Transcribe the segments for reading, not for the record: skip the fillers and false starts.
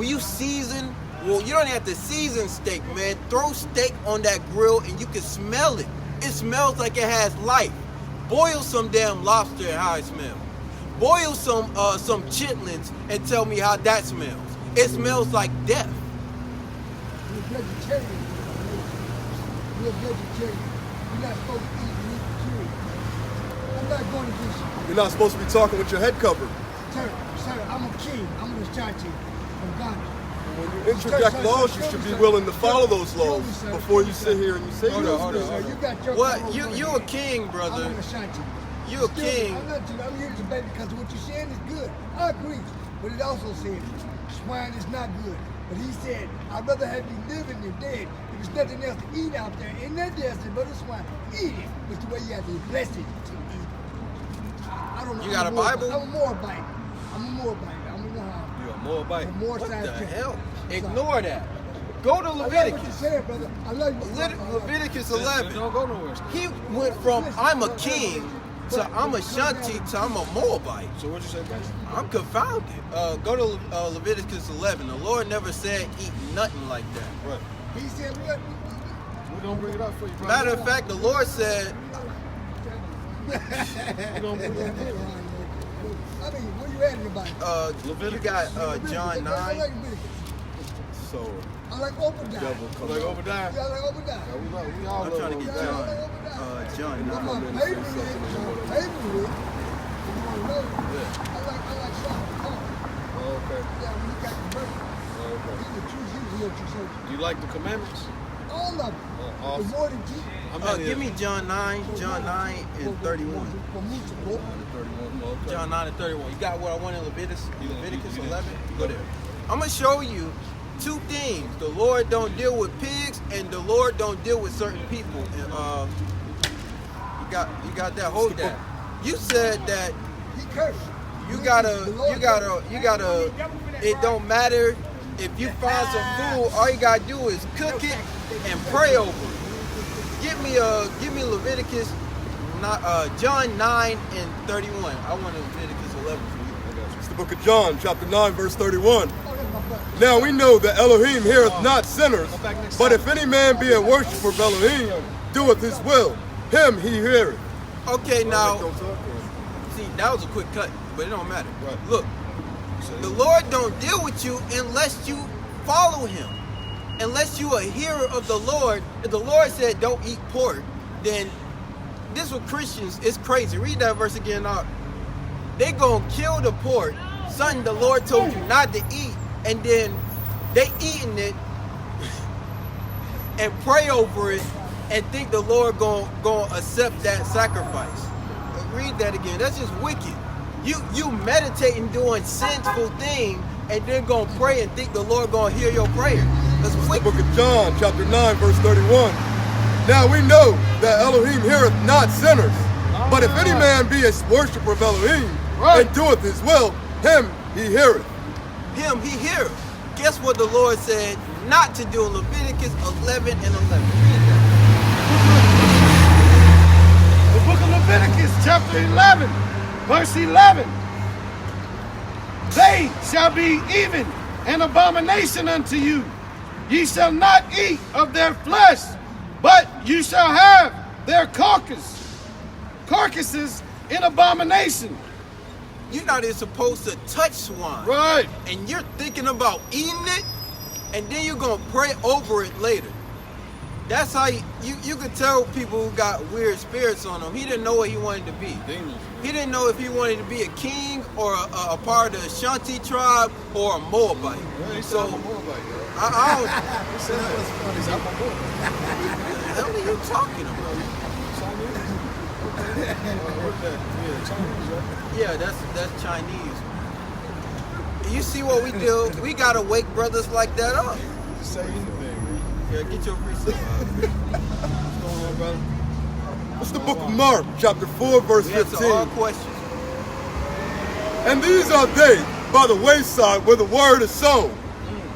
when you season, well, you don't have to season steak, man. Throw steak on that grill and you can smell it. It smells like it has life. Boil some damn lobster and how it smells. Boil some chitlins and tell me how that smells. It smells like death. You're a vegetarian. You're a vegetarian. You're not supposed to eat meat, period. I'm not going against you. You're not supposed to be talking with your head covered. Sir, I'm a king. I'm an Ashanti from Ghana. When you interject laws, you should be willing to follow those laws before you sit here and you say Hold on. You got your What? You a king, brother. I'm an Ashanti. You a king. I'm here to debate because what you're saying is good. I agree. But it also says swine is not good. But he said, I'd rather have you living than dead. If there's nothing else to eat out there, ain't that desert but a swine. Eat it. But the way you have to bless it to eat. I don't know. You got a Bible? I'm a Moabite. I'm a Moabite. You're a Moabite. What the hell? Ignore that. Go to I love what Leviticus. you're saying, brother. I love you. Leviticus 11. Don't go nowhere. He went from I'm a king to I'm a Ashanti to I'm a Moabite. So what'd you say, guys? I'm confounded. Go to Leviticus 11. The Lord never said eat nothing like that. Right. He said, what? We don't bring it up for you, brother. Matter of fact, the Lord said, We don't bring it up. I mean, where you at, everybody? you got John 9. I like Leviticus. So, I like Obadiah. devil Like comes out. Obadiah. Yeah, I like Obadiah. We all I'm love trying to get Yeah, I Obadiah. like Obadiah. John But 9. my favorite is, if you want to know, I like Sean. Oh, okay. Yeah, when he got converted. Oh, okay. He's the true Jesus, what you say. Do you like the commandments? All of them. Awesome. The more than Jesus. Give me John 9 and 31. Okay. John 9 and 31. You got what I want in Leviticus 11? Go there. I'm going to show you two things. The Lord don't deal with pigs and the Lord don't deal with certain people. And you got that. Hold that. You said that He cursed. you gotta, it don't matter if you find some food, all you gotta do is cook it and pray over it. Give me Leviticus, John 9 and 31. I want Leviticus 11 for you. It's the book of John, chapter 9, verse 31. Now we know that Elohim heareth not sinners, but if any man be a worshiper of Elohim, doeth his will, him he heareth. Okay, now, see, that was a quick cut, but it don't matter. Look, the Lord don't deal with you unless you follow him. Unless you a hearer of the Lord. If the Lord said don't eat pork, then this with Christians is crazy. Read that verse again out. They gonna kill the pork, something the Lord told you not to eat, and then they eating it and pray over it and think the Lord gonna accept that sacrifice. Read that again. That's just wicked. You meditating doing sinful thing and then gonna pray and think the Lord gonna hear your prayer. That's The wicked. book of John, chapter 9, verse 31. Now we know that Elohim heareth not sinners, but if any man be a worshiper of Elohim, and doeth his will, him he heareth. Him, he hears. Guess what the Lord said not to do in Leviticus 11 and 11. Read that. The book of Leviticus, chapter 11, verse 11. They shall be even an abomination unto you. Ye shall not eat of their flesh, but you shall have their carcasses in abomination. You're not even supposed to touch swine. Right. And you're thinking about eating it, and then you're gonna pray over it later. That's how you could tell people who got weird spirits on them. He didn't know what he wanted to be. Demons. He didn't know if he wanted to be a king or a part of the Ashanti tribe or a Moabite. Yeah, he said So I'm a Moabite, yo. I don't. He said that was funny. He said, I'm a Moabite. What the hell are you talking about? Chinese, right? Yeah, that's Chinese. You see what we do? We gotta wake brothers like that up. Say anything. Yeah, get your free stuff. What's going on, brother? It's the book of Mark, chapter 4, verse We answer all 15. questions. And these are they by the wayside where the word is sown.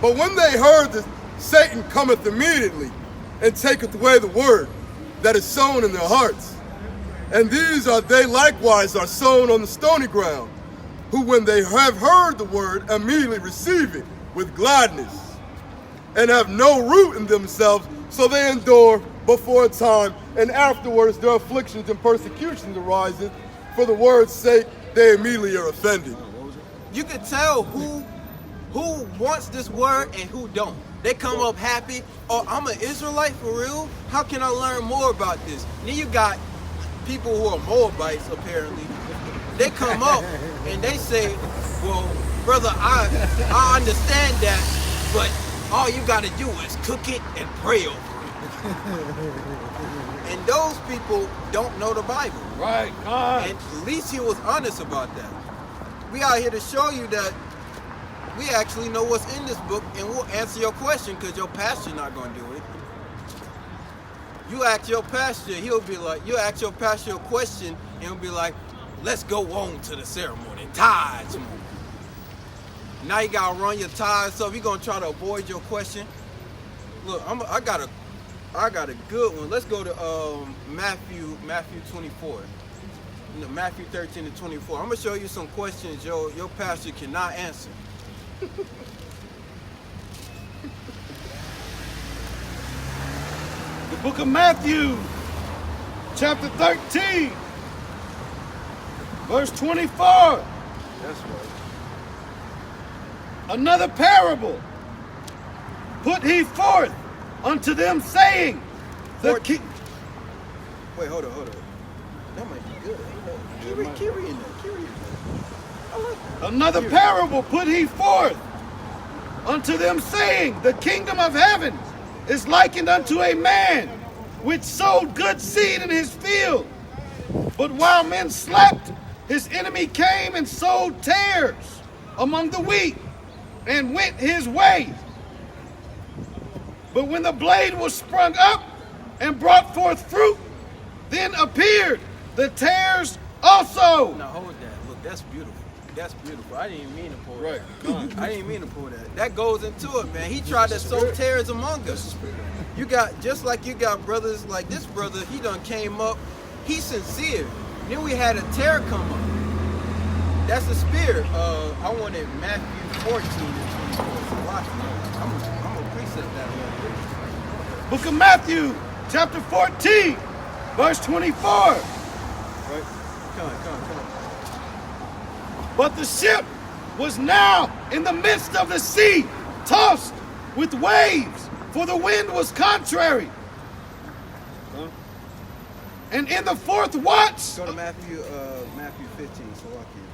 But when they heard that Satan cometh immediately and taketh away the word that is sown in their hearts. And these are they likewise are sown on the stony ground, who when they have heard the word immediately receive it with gladness, and have no root in themselves, so they endure but for a time, and afterwards their afflictions and persecutions ariseth. For the word's sake, they immediately are offended. You can tell who wants this word and who don't. They come up happy. Oh, I'm an Israelite for real? How can I learn more about this? Then you got people who are Moabites, apparently. They come up and they say, well, brother, I understand that, but all you got to do is cook it and pray over it. And those people don't know the Bible. Right, God. And at least he was honest about that. We out here to show you that we actually know what's in this book, and we'll answer your question, because your pastor not going to do it. You ask your pastor, he'll be like, you ask your pastor a question, and he'll be like, let's go on to the ceremony, tithes. Now you got to run your tithes, so if you're going to try to avoid your question, look, I got a good one. Let's go to Matthew 24. Matthew 13 and 24. I'm going to show you some questions your pastor cannot answer. The book of Matthew, chapter 13, verse 24. That's right. Another parable put he forth unto them, saying, the king. Wait, hold on. That might be good. Keep reading that. I like that. Another parable put he forth unto them, saying, the kingdom of heaven is likened unto a man which sowed good seed in his field. But while men slept, his enemy came and sowed tares among the wheat, and went his way. But when the blade was sprung up and brought forth fruit, then appeared the tares also. Now hold that. Look, that's beautiful. That's beautiful. I didn't even mean to pull that. Right. I didn't mean to pull that. That goes into it, man. He tried to sow tares among us. You got, just like you got brothers like this brother, he done came up. He's sincere. Then we had a tare come up. That's the spirit. I wanted Matthew 14 and 24. So watch me. I'm gonna precept that one. Book of Matthew, chapter 14, verse 24. Right? Come on. But the ship was now in the midst of the sea, tossed with waves, for the wind was contrary. And in the fourth watch. Go to Matthew 15, so I can.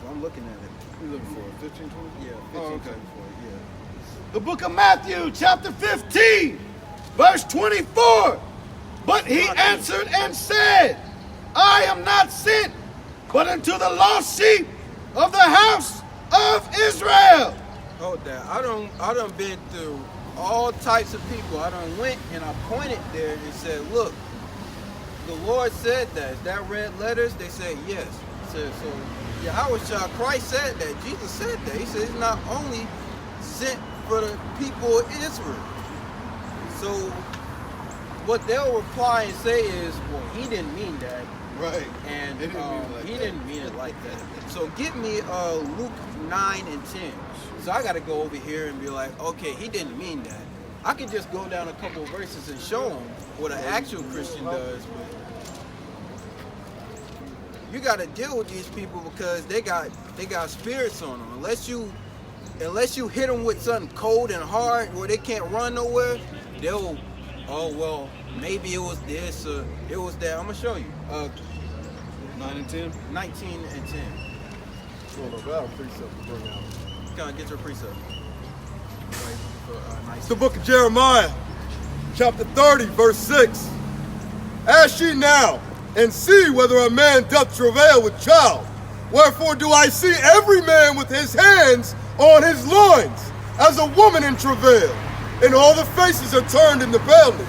I'm looking at it. You're looking for it? 15, 20? Yeah, 15, oh, okay. 24, yeah. The book of Matthew, chapter 15, verse 24. But he answered and said, I am not sent, but unto the lost sheep of the house of Israel. Hold that. I done been through all types of people. I done went and I pointed there and said, look, the Lord said that. Is that red letters? They said yes. I said, so H.O.I, Christ said that. Jesus said that. He said he's not only sent for the people of Israel. So what they'll reply and say is, well, he didn't mean that. Right. And They didn't mean it like he that. didn't mean it like that. So give me Luke 9 and 10. So I got to go over here and be like, okay, he didn't mean that. I could just go down a couple of verses and show them what an actual Christian does. But you got to deal with these people because they got spirits on them. Unless you hit them with something cold and hard where they can't run nowhere, they'll, oh well, maybe it was this or it was that. I'm gonna show you. 9 and 10? 19 and 10. Well, about a precept to bring out. Come on, get your precept. It's the book of Jeremiah, chapter 30, verse 6. Ask ye now, and see whether a man doth travail with child. Wherefore do I see every man with his hands on his loins, as a woman in travail, and all the faces are turned into paleness.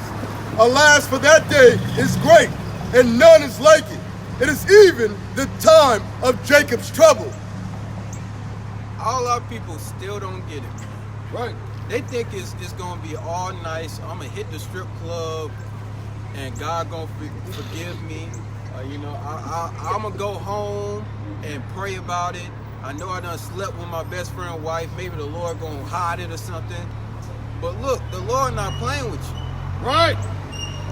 Alas, for that day is great, and none is like it. It is even the time of Jacob's trouble. All our people still don't get it. Right. They think it's gonna be all nice. I'm gonna hit the strip club, and God gonna forgive me. I'm gonna go home and pray about it, I know I done slept with my best friend's wife. Maybe the Lord gonna hide it or something. But look, the Lord not playing with you. Right.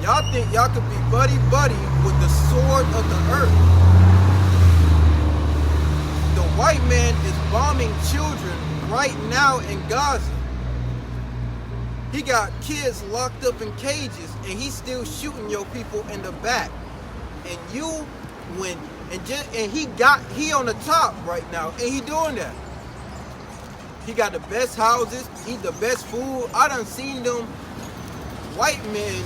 Y'all think y'all could be buddy-buddy with the sword of the earth. The white man is bombing children right now in Gaza. He got kids locked up in cages and he's still shooting your people in the back. And you went and he on the top right now and he doing that. He got the best houses, eat the best food. I done seen them white men,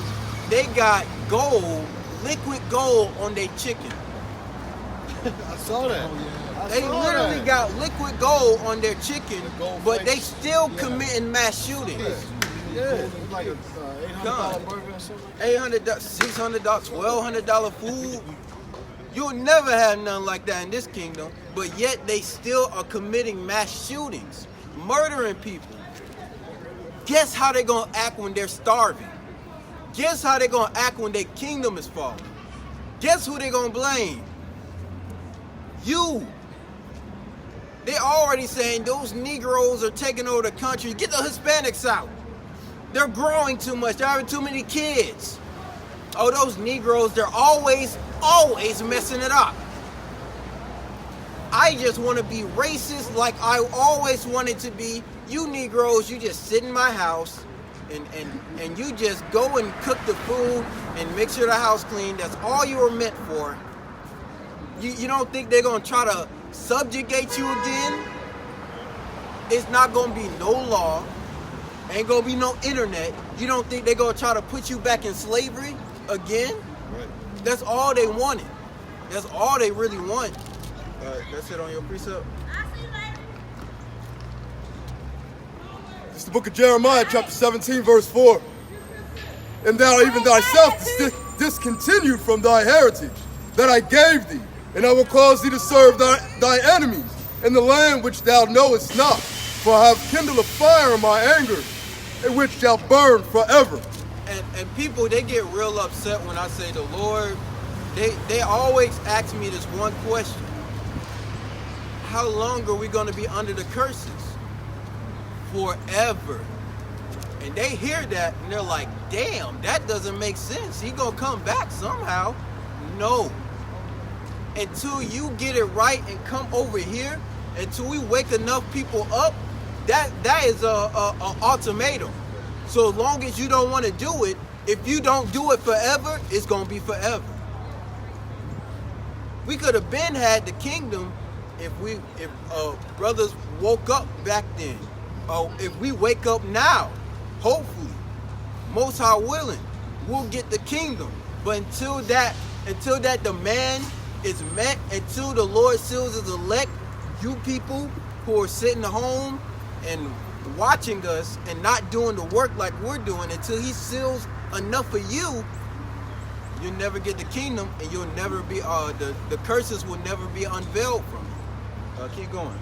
they got gold, liquid gold on their chicken. I saw that. They literally got liquid gold on their chicken, but they still committing mass shootings. Yeah, like a $800 burger or something. $800, $600, $1,200 food. You'll never have nothing like that in this kingdom, but yet they still are committing mass shootings, murdering people. Guess how they gonna act when they're starving? Guess how they gonna act when their kingdom is falling? Guess who they gonna blame? You. They already saying those Negroes are taking over the country. Get the Hispanics out. They're growing too much. They're having too many kids. Oh, those Negroes, they're always messing it up. I just want to be racist like I always wanted to be. You Negroes, you just sit in my house and you just go and cook the food and make sure the house clean. That's all you were meant for. You don't think they're going to try to subjugate you again? It's not going to be no law. Ain't going to be no internet. You don't think they're going to try to put you back in slavery again? Right. That's all they wanted. That's all they really want. All right, that's it on your precept. It's the book of Jeremiah, chapter 17, verse 4. And thou even thyself discontinued from thy heritage that I gave thee, and I will cause thee to serve thy enemies in the land which thou knowest not. For I have kindled a fire in my anger, and which shall burn forever. And people, they get real upset when I say the Lord. They always ask me this one question. How long are we going to be under the curses? Forever. And they hear that and they're like, damn, that doesn't make sense. He going to come back somehow. No. Until you get it right and come over here, until we wake enough people up, that is a ultimatum. So as long as you don't want to do it, if you don't do it forever, it's going to be forever. We could have been had the kingdom if brothers woke up back then. Or if we wake up now, hopefully, Most High willing, we'll get the kingdom. But until that demand is met, until the Lord seals his elect, you people who are sitting at home and watching us and not doing the work like we're doing, until he seals enough for you, you'll never get the kingdom, and you'll never be the curses will never be unveiled from you. Keep going.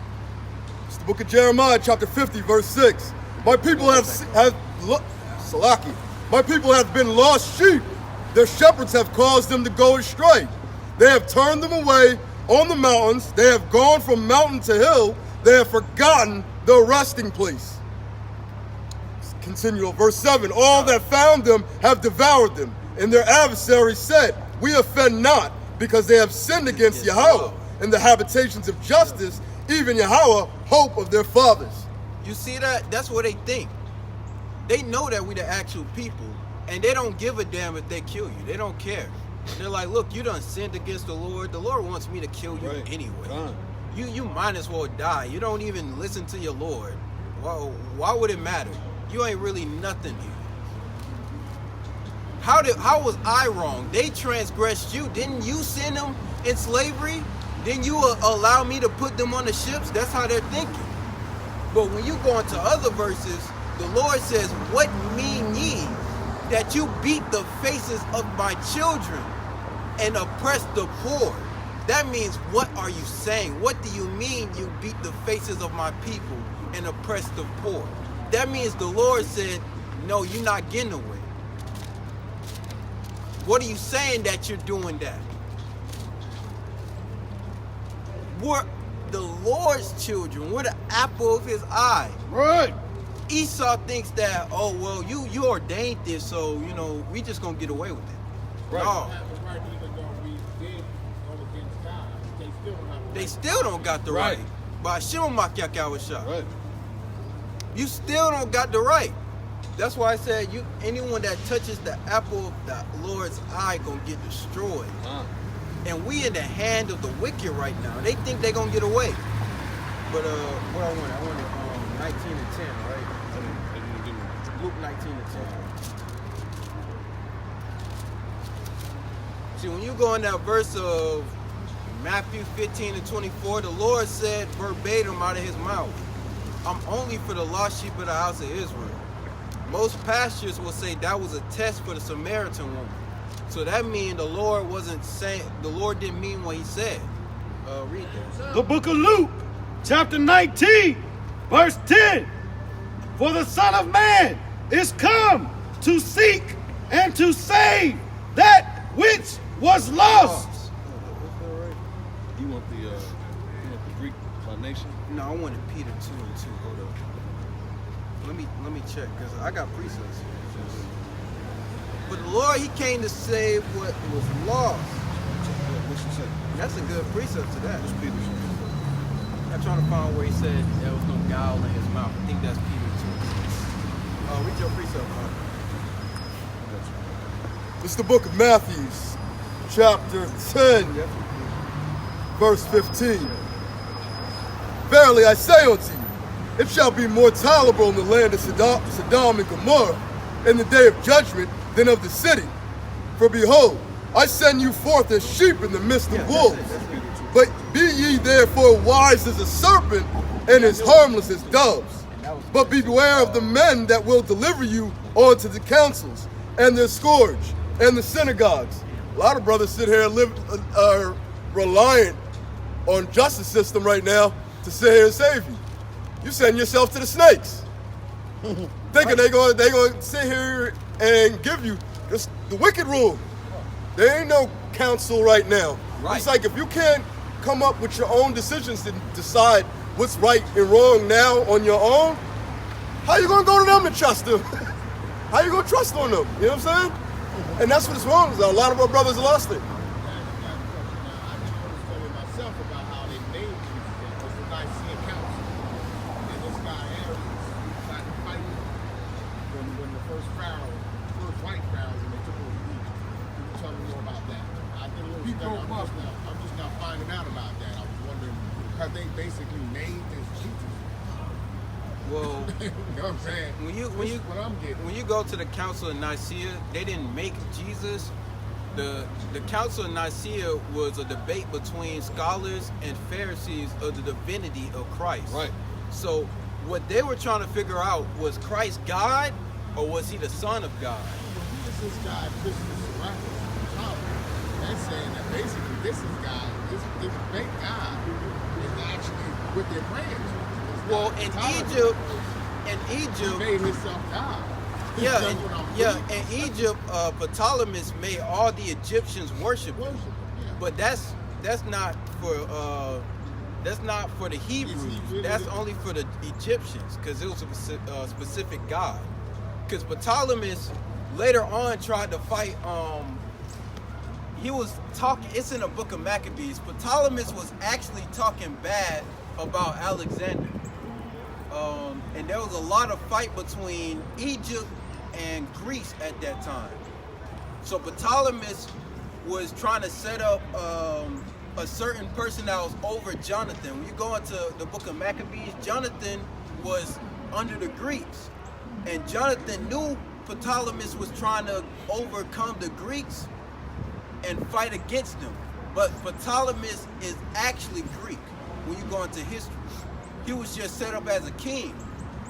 It's the book of Jeremiah, chapter 50, verse 6. My people my people have been lost sheep. Their shepherds have caused them to go astray. They have turned them away on the mountains. They have gone from mountain to hill. They have forgotten their resting place. Continue, verse 7. All that found them have devoured them, and their adversaries said, we offend not, because they have sinned against Yahweh and the habitations of justice, even Yahweh, hope of their fathers. You see that? That's what they think. They know that we the actual people, and they don't give a damn if they kill you. They don't care. They're like, look, you done sinned against the Lord. The Lord wants me to kill you anyway. You might as well die. You don't even listen to your Lord. Why would it matter? You ain't really nothing here. How was I wrong? They transgressed you. Didn't you send them in slavery? Didn't you allow me to put them on the ships? That's how they're thinking. But when you go into other verses, the Lord says, what mean ye that you beat the faces of my children and oppress the poor? That means, what are you saying? What do you mean you beat the faces of my people and oppress the poor? That means the Lord said, no, you're not getting away. What are you saying that you're doing that? the Lord's children. We're the apple of his eye. Right. Esau thinks that, oh, well, you ordained this, so, you know, we just going to get away with it. Right. No. They still don't got the right. By Right. You still don't got the right. That's why I said anyone that touches the apple of the Lord's eye gonna get destroyed. And we in the hand of the wicked right now. They think they gonna get away. But what I wanted 19 and 10, right? Luke 19 and 10. See, when you go in that verse of Matthew 15 and 24, the Lord said verbatim out of his mouth, I'm only for the lost sheep of the house of Israel. Most pastors will say that was a test for the Samaritan woman. So that means the Lord didn't mean what he said. Read that. The book of Luke, chapter 19, verse 10. For the Son of Man is come to seek and to save that which was lost. You want the Greek nation? No, I wanted Peter 2 and 2. Hold up. Let me check, because I got precepts. But the Lord, he came to save what was lost. What you say? That's a good precept to that. What's Peter? I'm trying to find where he said there was no guile in his mouth. I think that's Peter 2. Read your precept, Mark. It's the book of Matthew, chapter 10, verse 15. Verily I say unto you, it shall be more tolerable in the land of Sodom and Gomorrah in the day of judgment than of the city. For behold, I send you forth as sheep in the midst of wolves. But be ye therefore wise as a serpent and as harmless as doves. But beware of the men that will deliver you unto the councils and the scourge and the synagogues. A lot of brothers sit here and are reliant on justice system right now to sit here and save you. You send yourself to the snakes, thinking they're going to sit here and give you just the wicked rule. There ain't no council right now. Right. It's like if you can't come up with your own decisions to decide what's right and wrong now on your own, how you going to go to them and trust them? How you going to trust on them? You know what I'm saying? And that's what's wrong. A lot of our brothers lost it. I'm just now finding out about that. I was wondering, have they basically named this Jesus? Well, you know what I'm saying? When you go to the Council of Nicaea, they didn't make Jesus. The Council of Nicaea was a debate between scholars and Pharisees of the divinity of Christ. Right. So what they were trying to figure out, was Christ God or was he the Son of God? Who is this guy, Christmas Rapper? They're saying that basically this is God, this fake God is actually what they're praying to. Well, in Egypt, he made himself God. In Egypt, Ptolemy made all the Egyptians worship him. But that's not for the Hebrews. That's only for the Egyptians, because it was a specific God. Because Ptolemy later on tried to fight. He was talking. It's in the book of Maccabees. Ptolemy was actually talking bad about Alexander. And there was a lot of fight between Egypt and Greece at that time. So Ptolemy was trying to set up a certain person that was over Jonathan. When you go into the book of Maccabees, Jonathan was under the Greeks. And Jonathan knew Ptolemy was trying to overcome the Greeks and fight against them. But Ptolemy is actually Greek when you go into history. He was just set up as a king,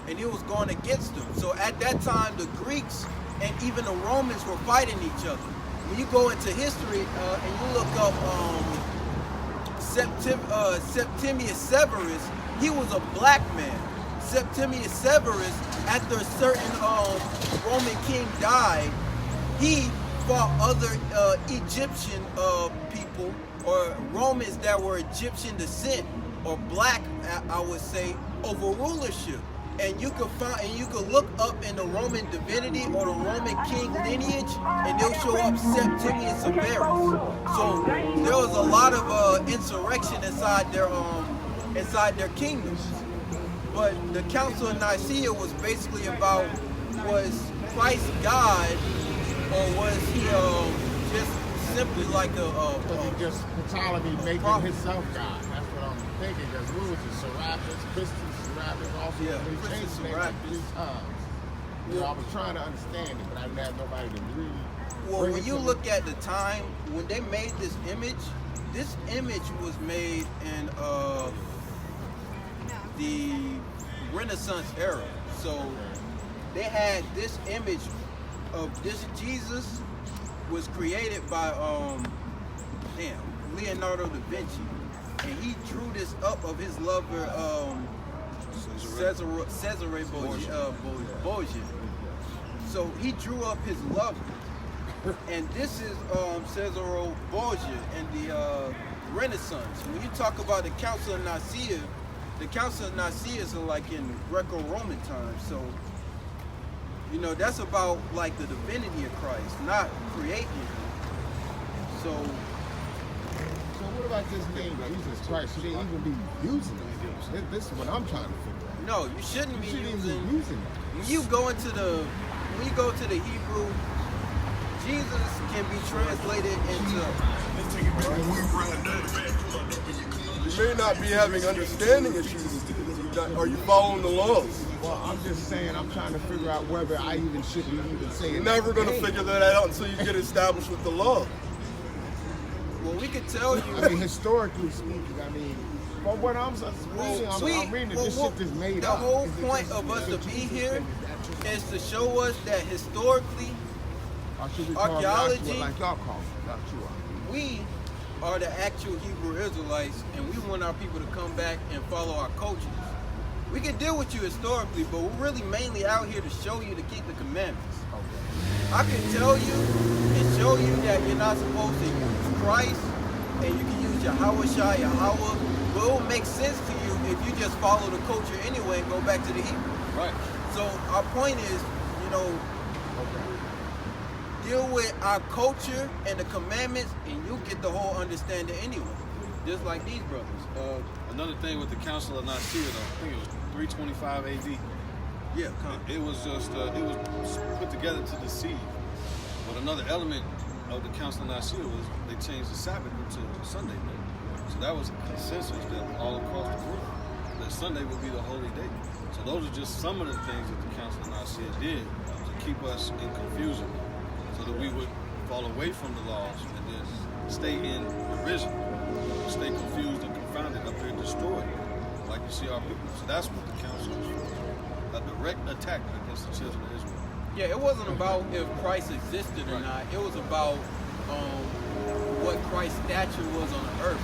and he was going against them. So at that time, the Greeks and even the Romans were fighting each other. When you go into history and you look up Septimius Severus, he was a black man. Septimius Severus, after a certain Roman king died, he fought other Egyptian people or Romans that were Egyptian descent or black, I would say, over rulership. And you could find, and you could look up in the Roman divinity or the Roman king lineage, and they'll show up Septimius Severus. So there was a lot of insurrection inside their kingdoms. But the Council of Nicaea was basically about, was Christ God, or was he just simply like was he just Ptolemy making himself God? That's what I'm thinking. Because what was it? Serapis, Christus, Serapis, also they changed the name like 3 times. You know, I was trying to understand it, but I didn't have nobody to really. Well, when you look at the time when they made this image was made in the Renaissance era. So they had this image of this Jesus was created by Leonardo da Vinci, and he drew this up of his lover Cesare Borgia. So he drew up his lover, and this is Cesare Borgia in the Renaissance. When you talk about the Council of Nicaea, the Council of Nicaea is like in Greco-Roman times. So, you know, that's about like the divinity of Christ, not creating him. So what about this name Jesus Christ? Should they even be using it? This is what I'm trying to figure out. No, you shouldn't be using it. When you go to the Hebrew, Jesus can be translated into. You may not be having understanding issues. Are you following the laws? Well, I'm just saying, I'm trying to figure out whether I even should be even saying. You're never going to figure that out until you get established with the law. Well, we could tell you. I mean, historically speaking, I mean, but what I'm reading that this shit is made up. The whole point of us to be here is to show us that historically, archaeology, like y'all call it, we are the actual Hebrew Israelites, and we want our people to come back and follow our cultures. We can deal with you historically, but we're really mainly out here to show you to keep the commandments. Okay. I can tell you and show you that you're not supposed to use Christ, and you can use H.O.I, Yahweh, but it will make sense to you if you just follow the culture anyway and go back to the Hebrew. Right. So our point is, you know, deal with our culture and the commandments, and you'll get the whole understanding anyway. Just like these brothers. Another thing with the Council of Nicaea, though, I think it was 325 AD. Yeah, it was just it was put together to deceive. But another element of the Council of Nicaea was they changed the Sabbath into Sunday night. So that was a consensus that all across the world that Sunday would be the holy day. So those are just some of the things that the Council of Nicaea did to keep us in confusion, so that we would fall away from the laws and then stay in derision, stay confused and confounded, up here destroyed, like you see our people. So that's what the council is for, a direct attack against the children of Israel. Yeah, it wasn't about if Christ existed or not. It was about what Christ's stature was on the earth.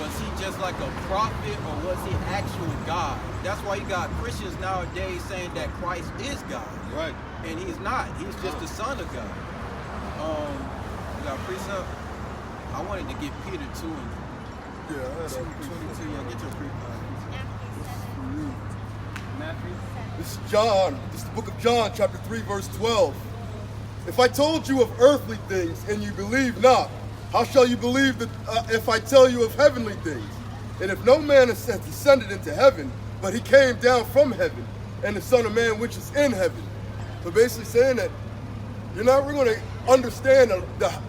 Was he just like a prophet, or was he actual God? That's why you got Christians nowadays saying that Christ is God. Right. And he's not. He's just the Son of God. You got precept? I wanted to get Peter 2 and Yeah, I had 22. Yeah, get your precept. Matthew? This is John. This is the book of John, chapter 3, verse 12. If I told you of earthly things and you believe not, how shall you believe that if I tell you of heavenly things? And if no man has descended into heaven, but he came down from heaven, and the Son of Man which is in heaven. So basically saying that you're not really going to understand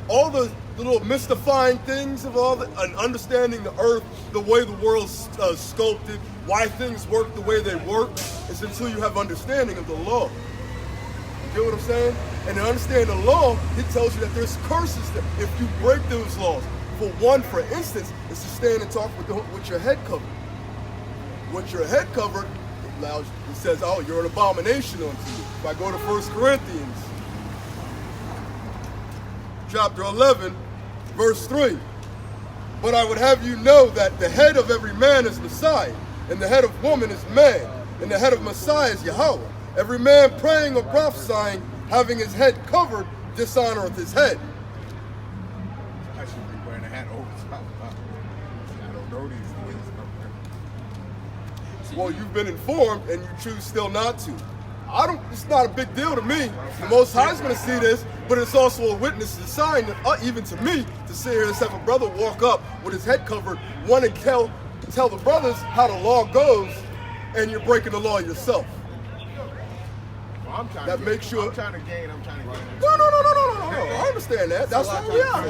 all the little mystifying things of and understanding the earth, the way the world's sculpted, why things work the way they work, is until you have understanding of the law. You get what I'm saying? And to understand the law, it tells you that there's curses that if you break those laws. For instance, is to stand and talk with your head covered. With your head covered, it says, oh, you're an abomination unto you. If I go to 1 Corinthians, chapter 11, verse 3. But I would have you know that the head of every man is Messiah, and the head of woman is man, and the head of Messiah is Yahweh. Every man praying or prophesying, having his head covered, dishonoreth his head. I should be wearing a hat over top. I don't know these things. Well, you've been informed and you choose still not to. It's not a big deal to me. The Most High is going to see this, but it's also a witness and sign, even to me, to sit here and have a brother walk up with his head covered, want to tell the brothers how the law goes, and you're breaking the law yourself. Well, I'm trying that to makes sure. I'm trying to gain. No. I understand that. That's what we are.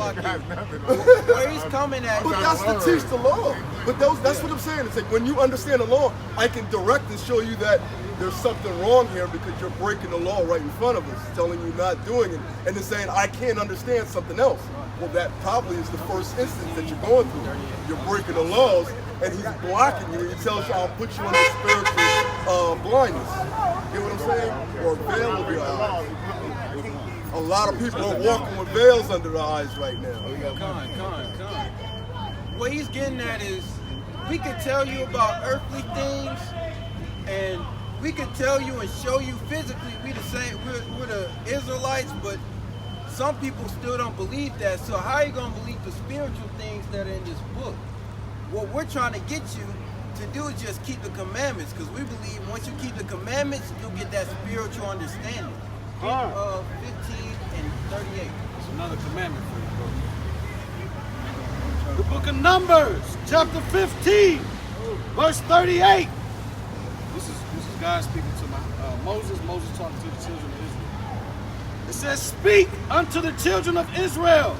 Where he's coming at. But that's to teach the law. But that's what I'm saying. It's like when you understand the law, I can direct and show you that there's something wrong here because you're breaking the law right in front of us, telling you not doing it, and then saying, I can't understand something else. Well, that probably is the first instance that you're going through. You're breaking the laws, and he's blocking you, and he tells you, I'll put you in a spiritual blindness. You know what I'm saying? Or veil of your eyes. A lot of people are walking with veils under their eyes right now. Con. What he's getting at is, we could tell you about earthly things, and we could tell you and show you physically we're the Israelites, but some people still don't believe that. So how are you going to believe the spiritual things that are in this book? What we're trying to get you to do is just keep the commandments, because we believe once you keep the commandments, you'll get that spiritual understanding. 15 and 38. It's another commandment for you, bro. The book of Numbers, chapter 15, verse 38. This is God speaking to Moses. Moses talking to the children of Israel. It says, speak unto the children of Israel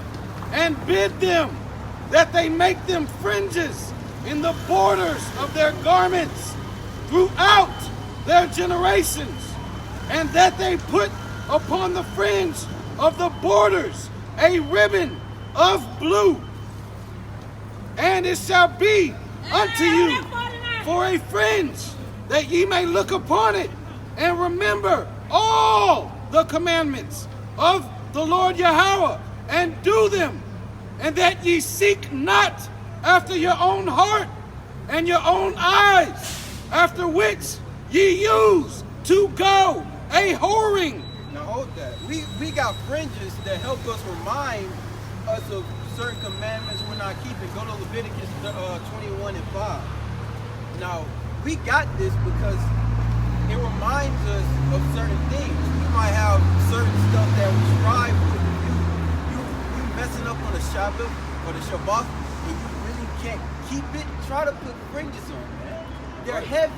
and bid them that they make them fringes in the borders of their garments throughout their generations, and that they put upon the fringe of the borders a ribbon of blue. And it shall be unto you for a fringe, that ye may look upon it and remember all the commandments of the Lord Yahweh, and do them, and that ye seek not after your own heart and your own eyes, after which ye use to go a whoring. Now hold that. We got fringes that help us remind us of certain commandments we're not keeping. Go to Leviticus 21 and 5. Now, we got this because it reminds us of certain things. We might have certain stuff that we strive with. You messing up on the Shabbat or the Shabbat, and you really can't keep it, try to put fringes on, man. They're heavy.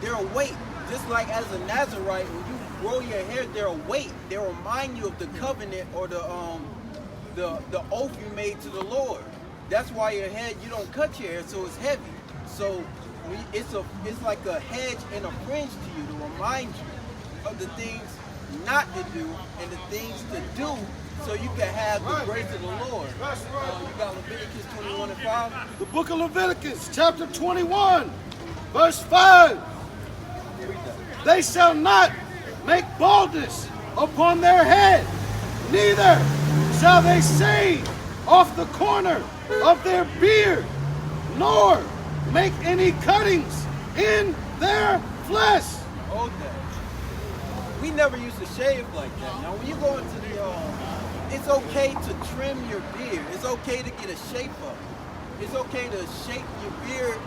They're a weight. Just like as a Nazarite, when you grow your hair, they're a weight. They remind you of the covenant or the oath you made to the Lord. That's why your head, you don't cut your hair, so it's heavy. So it's like a hedge and a fringe to you to remind you of the things not to do and the things to do, so you can have the grace of the Lord. You got Leviticus 21 and 5. The book of Leviticus, chapter 21, verse 5. They shall not make baldness upon their head, neither shall they shave off the corner of their beard, nor make any cuttings in their flesh. Hold that. We never used to shave like that. Now when you go into the it's okay to trim your beard. It's okay to get a shape up. It's okay to shape your beard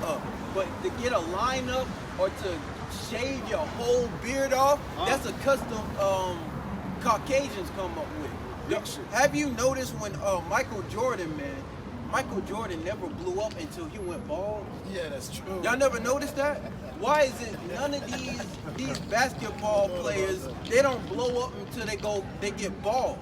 up. But to get a line up or to shave your whole beard off, that's a custom Caucasians come up with. Have you noticed when Michael Jordan never blew up until he went bald? Yeah, that's true. Y'all never noticed that? Why is it none of these basketball players, they don't blow up until they get bald?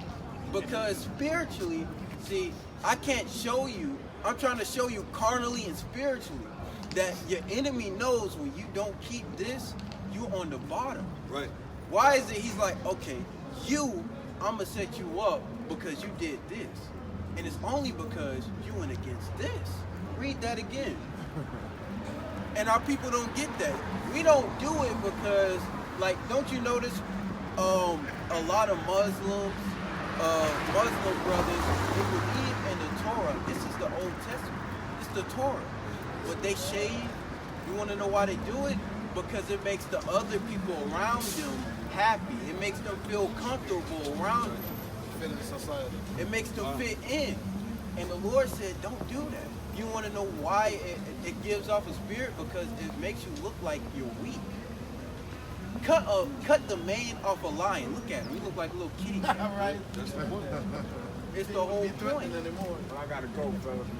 Because spiritually, see, I can't show you, I'm trying to show you carnally and spiritually that your enemy knows when you don't keep this, you on the bottom. Right. Why is it he's like, okay, I'm gonna set you up because you did this. And it's only because you went against this. Read that again. And our people don't get that. We don't do it because, like, don't you notice a lot of Muslim brothers who believe in the Torah. This is the Old Testament. It's the Torah. But they shave. You want to know why they do it? Because it makes the other people around them happy. It makes them feel comfortable around them. Fit in society. It makes them fit in. And the Lord said, don't do that. You want to know why it gives off a spirit? Because it makes you look like you're weak. Cut the mane off a lion. Look at him. He look like a little kitty cat. Right. It's the whole point. Anymore. I gotta go, fellas, man.